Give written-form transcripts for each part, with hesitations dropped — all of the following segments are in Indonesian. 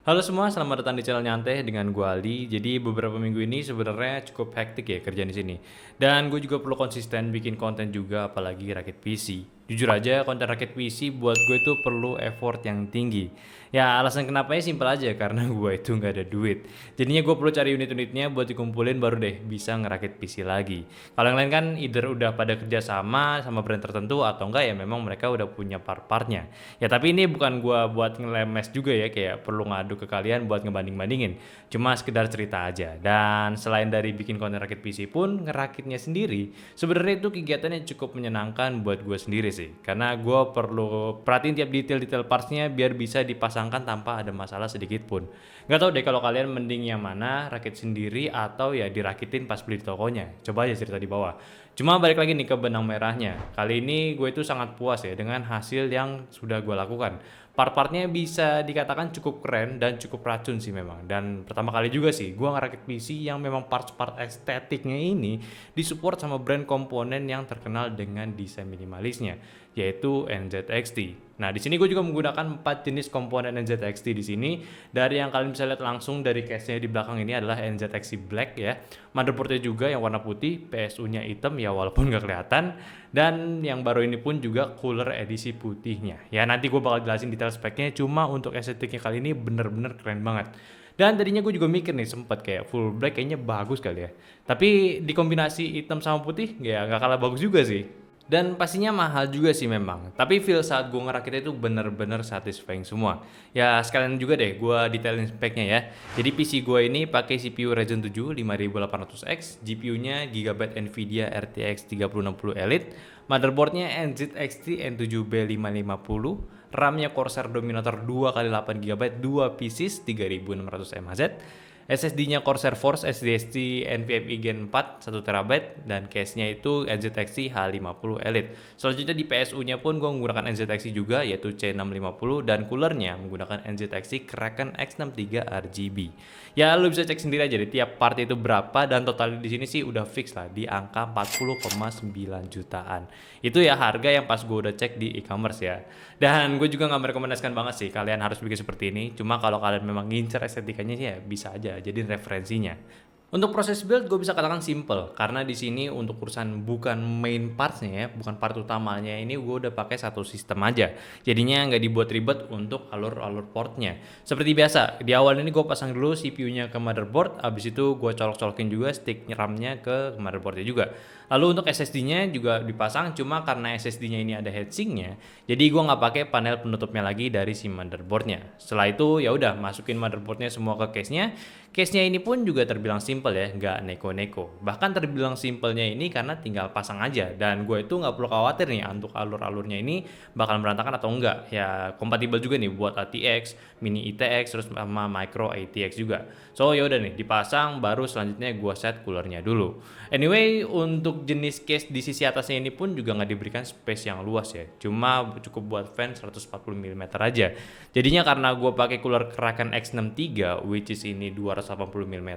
Halo semua, selamat datang di channel Nyantai dengan gue Ali. Jadi beberapa minggu ini sebenarnya cukup hektik ya kerjaan di sini. Dan gue juga perlu konsisten bikin konten juga, apalagi rakit PC. Jujur aja, konten rakit PC buat gue itu perlu effort yang tinggi. Ya alasan kenapanya simpel aja, karena gue itu nggak ada duit. Jadinya gue perlu cari unit-unitnya buat dikumpulin baru deh bisa ngerakit PC lagi. Kalau yang lain kan either udah pada kerja sama brand tertentu atau enggak ya memang mereka udah punya part-partnya. Ya tapi ini bukan gue buat ngelemes juga ya, kayak perlu ngadu ke kalian buat ngebanding-bandingin. Cuma sekedar cerita aja. Dan selain dari bikin konten rakit PC pun, ngerakitnya sendiri sebenarnya itu kegiatannya cukup menyenangkan buat gue sendiri sih. Karena gue perlu perhatiin tiap detail-detail partsnya biar bisa dipasangkan tanpa ada masalah sedikit pun. Gak tau deh kalau kalian mending yang mana, rakit sendiri atau ya dirakitin pas beli di tokonya. Coba aja cerita di bawah. Cuma balik lagi nih ke benang merahnya. Kali ini gue itu sangat puas ya dengan hasil yang sudah gue lakukan. Part-partnya bisa dikatakan cukup keren dan cukup racun sih memang. Dan pertama kali juga sih gue ngerakit PC yang memang part-part estetiknya ini disupport sama brand komponen yang terkenal dengan desain minimalisnya, yaitu NZXT. Nah, di sini gue juga menggunakan 4 jenis komponen NZXT di sini. Dari yang kalian bisa lihat langsung dari case-nya di belakang ini adalah NZXT Black ya. Motherboard-nya juga yang warna putih, PSU-nya hitam ya walaupun gak kelihatan. Dan yang baru ini pun juga cooler edisi putihnya. Ya nanti gue bakal jelasin detail speknya, cuma untuk estetiknya kali ini bener-bener keren banget. Dan tadinya gue juga mikir nih sempet kayak full black kayaknya bagus kali ya. Tapi dikombinasi hitam sama putih ya gak kalah bagus juga sih. Dan pastinya mahal juga sih memang. Tapi feel saat gue ngerakitnya itu bener-bener satisfying semua. Ya sekalian juga deh gue detailin speknya ya. Jadi PC gue ini pakai CPU Ryzen 7 5800X, GPU-nya Gigabyte Nvidia RTX 3060 Elite, motherboardnya NZXT N7B550, RAM-nya Corsair Dominator 2x8 GB 2 pieces 3600 mAh, SSD-nya Corsair Force SSD NVMe Gen 4 1TB dan case-nya itu NZXT H50 Elite. Selanjutnya di PSU-nya pun gue menggunakan NZXT juga yaitu C650 dan coolernya menggunakan NZXT Kraken X63 RGB. Ya lu bisa cek sendiri aja deh tiap part itu berapa dan total di sini sih udah fix lah di angka 40,9 jutaan. Itu ya harga yang pas gue udah cek di e-commerce ya. Dan gue juga nggak merekomendasikan banget sih kalian harus bikin seperti ini. Cuma kalau kalian memang ngincer estetikanya sih ya bisa aja jadi referensinya. Untuk proses build gue bisa katakan simple karena di sini untuk urusan bukan main partsnya ya, bukan part utamanya ini gue udah pakai satu sistem aja. Jadinya nggak dibuat ribet untuk alur-alur portnya. Seperti biasa di awal ini gue pasang dulu CPU-nya ke motherboard, abis itu gue colok-colokin juga stick RAM-nya ke motherboardnya juga. Lalu untuk SSD-nya juga dipasang, cuma karena SSD-nya ini ada heatsinknya, jadi gue nggak pakai panel penutupnya lagi dari si motherboardnya. Setelah itu ya udah masukin motherboardnya semua ke case-nya. Case-nya ini pun juga terbilang simple ya, nggak neko-neko. Bahkan terbilang simpelnya ini karena tinggal pasang aja. Dan gue itu nggak perlu khawatir nih untuk alur-alurnya ini bakal berantakan atau enggak. Ya kompatibel juga nih buat ATX, mini ITX, terus sama micro ATX juga. So ya udah nih dipasang, baru selanjutnya gue set coolernya dulu. Anyway, untuk jenis case di sisi atasnya ini pun juga nggak diberikan space yang luas ya. Cuma cukup buat fan 140 mm aja. Jadinya karena gue pakai cooler Kraken X63 which is ini 280 mm,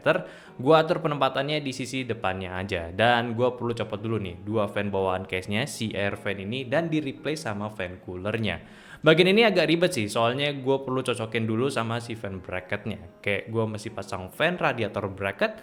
gue atur penempatannya di sisi depannya aja. Dan gue perlu copot dulu nih dua fan bawaan case-nya, si air fan ini, dan di replace sama fan coolernya. Bagian ini agak ribet sih, soalnya gue perlu cocokin dulu sama si fan bracketnya. Kayak gue mesti pasang fan radiator bracket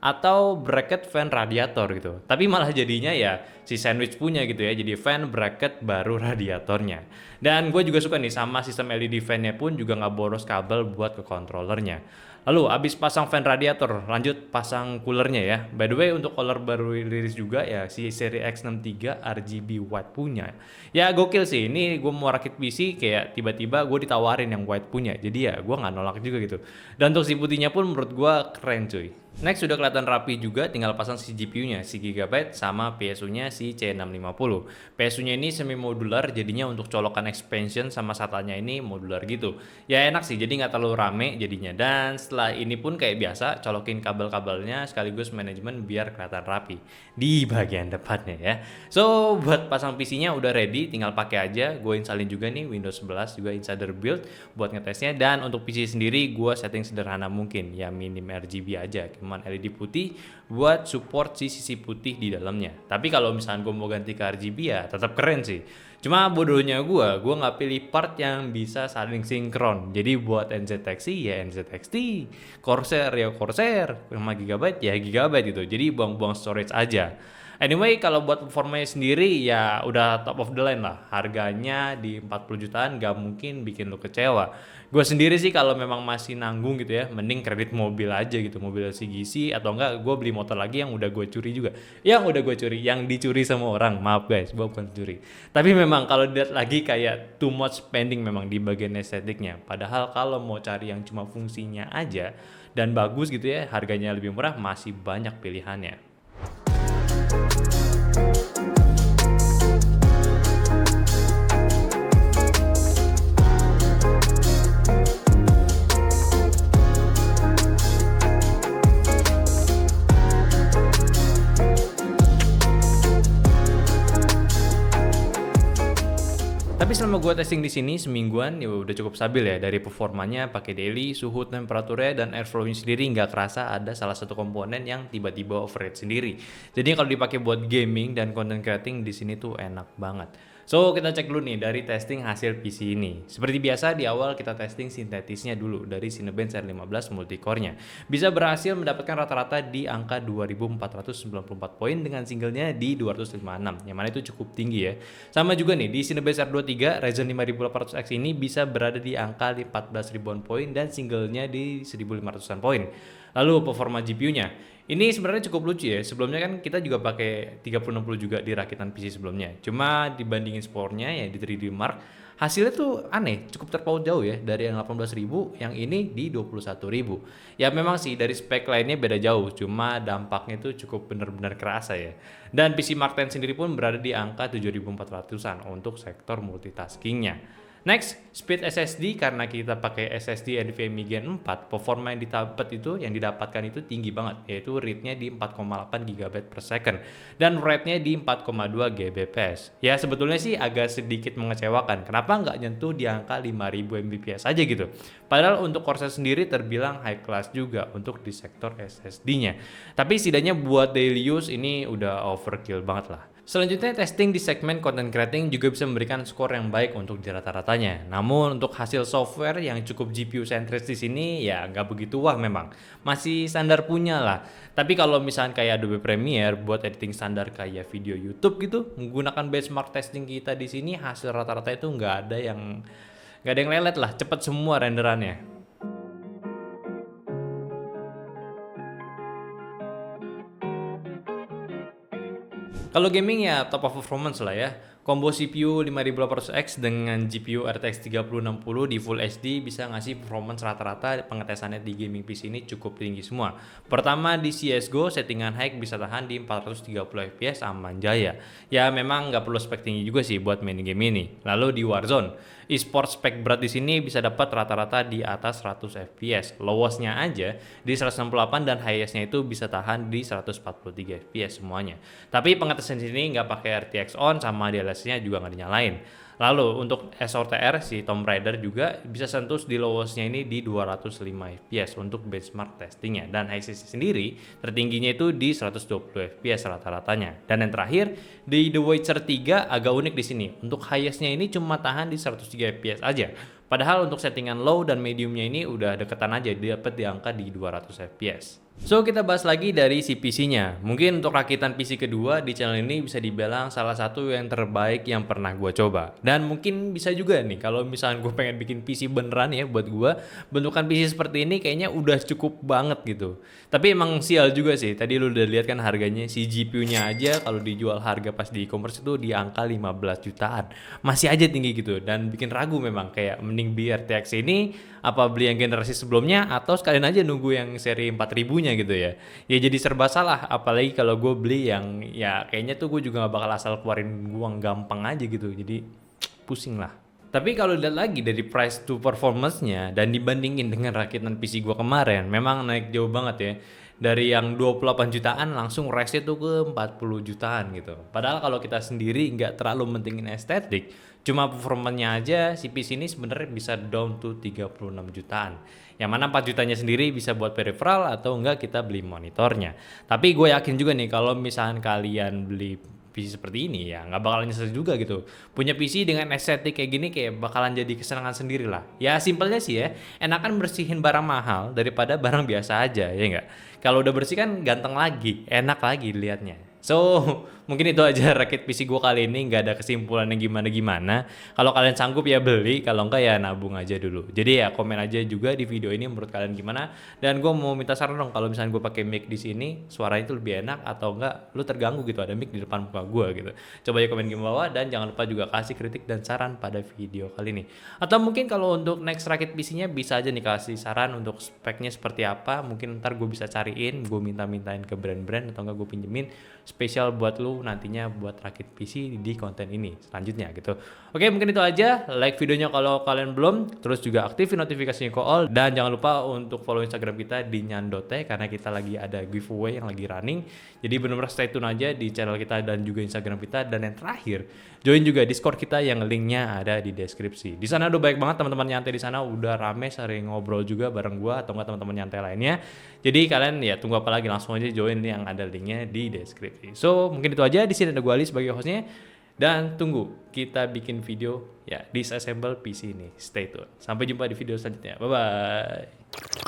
atau bracket fan radiator gitu. Tapi malah jadinya ya si sandwich punya gitu ya, jadi fan bracket baru radiatornya. Dan gue juga suka nih sama sistem LED fan-nya pun juga nggak boros kabel buat ke controllernya. Lalu abis pasang fan radiator, lanjut pasang coolernya ya. By the way untuk cooler baru rilis juga ya si seri X63 RGB white punya. Ya gokil sih, ini gue mau rakit PC kayak tiba-tiba gue ditawarin yang white punya. Jadi ya gue nggak nolak juga gitu. Dan untuk si putihnya pun menurut gue keren cuy. Next sudah kelihatan rapi juga, tinggal pasang si GPU-nya, si Gigabyte sama PSU-nya si C650. PSU-nya ini semi modular, jadinya untuk colokan expansion sama SATA-nya ini modular gitu. Ya enak sih, jadi nggak terlalu rame jadinya. Dan setelah ini pun kayak biasa, colokin kabel-kabelnya sekaligus manajemen biar kelihatan rapi di bagian depannya ya. So buat pasang PC-nya udah ready, tinggal pakai aja. Gue installin juga nih Windows 11 juga insider build buat ngetesnya. Dan untuk PC sendiri gue setting sederhana mungkin, ya minim RGB aja. cuman LED putih buat support si sisi putih di dalamnya. Tapi kalau misalnya gue mau ganti ke RGB ya tetap keren sih. Cuma bodohnya gue nggak pilih part yang bisa saling sinkron. Jadi buat NZXT ya NZXT, Corsair ya Corsair, 5 GB ya gigabyte gitu. Jadi buang-buang storage aja. Anyway, kalau buat performanya sendiri ya udah top of the line lah. Harganya di 40 jutaan gak mungkin bikin lo kecewa. Gue sendiri sih kalau memang masih nanggung gitu ya, mending kredit mobil aja gitu, mobil CGC atau enggak gue beli motor lagi yang udah gue curi juga. Yang udah gue curi, yang dicuri sama orang. Maaf guys, gue bukan curi. Tapi memang kalau dilihat lagi kayak too much spending memang di bagian estetiknya. Padahal kalau mau cari yang cuma fungsinya aja dan bagus gitu ya, harganya lebih murah, masih banyak pilihannya. Tapi selama gue testing di sini semingguan ya udah cukup stabil ya, dari performanya pakai daily, suhu, temperaturnya dan airflow-nya sendiri nggak kerasa ada salah satu komponen yang tiba-tiba overheat sendiri. Jadi kalau dipakai buat gaming dan content creating di sini tuh enak banget. So kita cek dulu nih dari testing hasil PC ini. Seperti biasa di awal kita testing sintetisnya dulu dari Cinebench R15 multicore-nya. Bisa berhasil mendapatkan rata-rata di angka 2494 poin dengan singlenya di 256, yang mana itu cukup tinggi ya. Sama juga nih di Cinebench R23 Ryzen 5800X ini bisa berada di angka 14 ribuan poin dan singlenya di 1500-an poin. Lalu performa GPU-nya. Ini sebenarnya cukup lucu ya. Sebelumnya kan kita juga pakai 3060 juga di rakitan PC sebelumnya. Cuma dibandingin spornya ya di 3D Mark, hasilnya tuh aneh, cukup terpaut jauh ya dari yang 18.000, yang ini di 21.000. Ya memang sih dari spek lainnya beda jauh, cuma dampaknya tuh cukup benar-benar kerasa ya. Dan PC Mark 10 sendiri pun berada di angka 7400-an untuk sektor multitaskingnya. Next, speed SSD, karena kita pakai SSD NVMe Gen 4, performa yang didapatkan itu tinggi banget, yaitu read-nya di 4,8 GB per second dan write-nya di 4,2 Gbps. Ya sebetulnya sih agak sedikit mengecewakan, kenapa nggak nyentuh di angka 5000 Mbps aja gitu. Padahal untuk Corsair sendiri terbilang high class juga untuk di sektor SSD-nya. Tapi setidaknya buat daily use ini udah overkill banget lah. Selanjutnya testing di segmen content creating juga bisa memberikan skor yang baik untuk di rata-ratanya. Namun untuk hasil software yang cukup GPU sentris di sini ya nggak begitu wah memang. Masih standar punya lah. Tapi kalau misalnya kayak Adobe Premiere buat editing standar kayak video YouTube gitu, menggunakan benchmark testing kita di sini hasil rata-rata itu nggak ada yang lelet lah, cepet semua renderannya. Kalau gaming ya top of performance lah ya. Combo CPU 5800X dengan GPU RTX 3060 di Full HD bisa ngasih performance rata-rata pengetesannya di gaming PC ini cukup tinggi semua. Pertama di CSGO settingan high bisa tahan di 430 FPS aman jaya. Ya memang nggak perlu spek tinggi juga sih buat main game ini. Lalu di Warzone, e-sport spek berat di sini bisa dapat rata-rata di atas 100 FPS. Lowestnya aja di 168 dan highestnya itu bisa tahan di 143 FPS semuanya. Tapi pengetesan sini nggak pakai RTX on sama DLSS-nya juga nggak dinyalain. Lalu untuk SOTR si Tomb Raider juga bisa sentuh di lowestnya ini di 205 FPS untuk benchmark testingnya, dan highest sendiri tertingginya itu di 120 FPS rata-ratanya. Dan yang terakhir di The Witcher 3 agak unik di sini, untuk highestnya ini cuma tahan di 103 FPS aja. Padahal untuk settingan low dan mediumnya ini udah deketan aja, dapat di angka di 200 FPS. So kita bahas lagi dari si PC-nya. Mungkin untuk rakitan PC kedua di channel ini bisa dibilang salah satu yang terbaik yang pernah gue coba. Dan mungkin bisa juga nih kalau misalnya gue pengen bikin PC beneran ya buat gue, bentukan PC seperti ini kayaknya udah cukup banget gitu. Tapi emang sial juga sih, tadi lu udah lihat kan harganya, si GPU-nya aja kalau dijual harga pas di e-commerce itu di angka 15 jutaan. Masih aja tinggi gitu dan bikin ragu memang, kayak mending beli RTX ini apa beli yang generasi sebelumnya atau sekalian aja nunggu yang seri 4000-nya gitu ya. Ya jadi serba salah, apalagi kalau gue beli yang ya kayaknya tuh gue juga gak bakal asal keluarin uang gampang aja gitu. Jadi pusing lah. Tapi kalau lihat lagi dari price to performance-nya dan dibandingin dengan rakitan PC gue kemarin, memang naik jauh banget ya. dari yang 28 jutaan langsung raise tuh ke 40 jutaan gitu. Padahal kalau kita sendiri nggak terlalu mentingin estetik, cuma performanya aja si PC ini sebenarnya bisa down to 36 jutaan. Yang mana 4 jutanya sendiri bisa buat peripheral atau enggak kita beli monitornya. Tapi gue yakin juga nih kalau misalnya kalian beli PC seperti ini ya nggak bakalan nyesel juga gitu. Punya PC dengan estetik kayak gini kayak bakalan jadi kesenangan sendiri lah. Ya simpelnya sih ya, enakan bersihin barang mahal daripada barang biasa aja ya nggak. Kalau udah bersih kan ganteng lagi, enak lagi dilihatnya. So mungkin itu aja rakit PC gue kali ini, nggak ada kesimpulan yang gimana-gimana. Kalau kalian sanggup ya beli, kalau enggak ya nabung aja dulu. Jadi ya komen aja juga di video ini menurut kalian gimana. Dan gue mau minta saran dong kalau misalnya gue pakai mic di sini suaranya itu lebih enak atau enggak lu terganggu gitu ada mic di depan muka gue gitu. Coba ya komen di bawah dan jangan lupa juga kasih kritik dan saran pada video kali ini. Atau mungkin kalau untuk next rakit PC-nya bisa aja nih kasih saran untuk speknya seperti apa. Mungkin ntar gue bisa cariin, gue minta-mintain ke brand-brand atau enggak gue pinjemin spesial buat lu nantinya buat rakit PC di konten ini selanjutnya gitu. Oke, mungkin itu aja. Like videonya kalau kalian belum, terus juga aktifin notifikasinya ke all dan jangan lupa untuk follow Instagram kita di Nyandote karena kita lagi ada giveaway yang lagi running. Jadi benar-benar stay tune aja di channel kita dan juga Instagram kita. Dan yang terakhir, join juga Discord kita yang linknya ada di deskripsi. Di sana udah banyak banget teman-teman nyantai di sana, udah rame sering ngobrol juga bareng gua atau enggak teman-teman nyantai lainnya. Jadi kalian ya tunggu apa lagi, langsung aja join yang ada linknya di deskripsi. So mungkin itu aja. Di sini ada gua Ali sebagai hostnya dan tunggu kita bikin video ya disassemble PC ini. Stay tune. Sampai jumpa di video selanjutnya. Bye bye.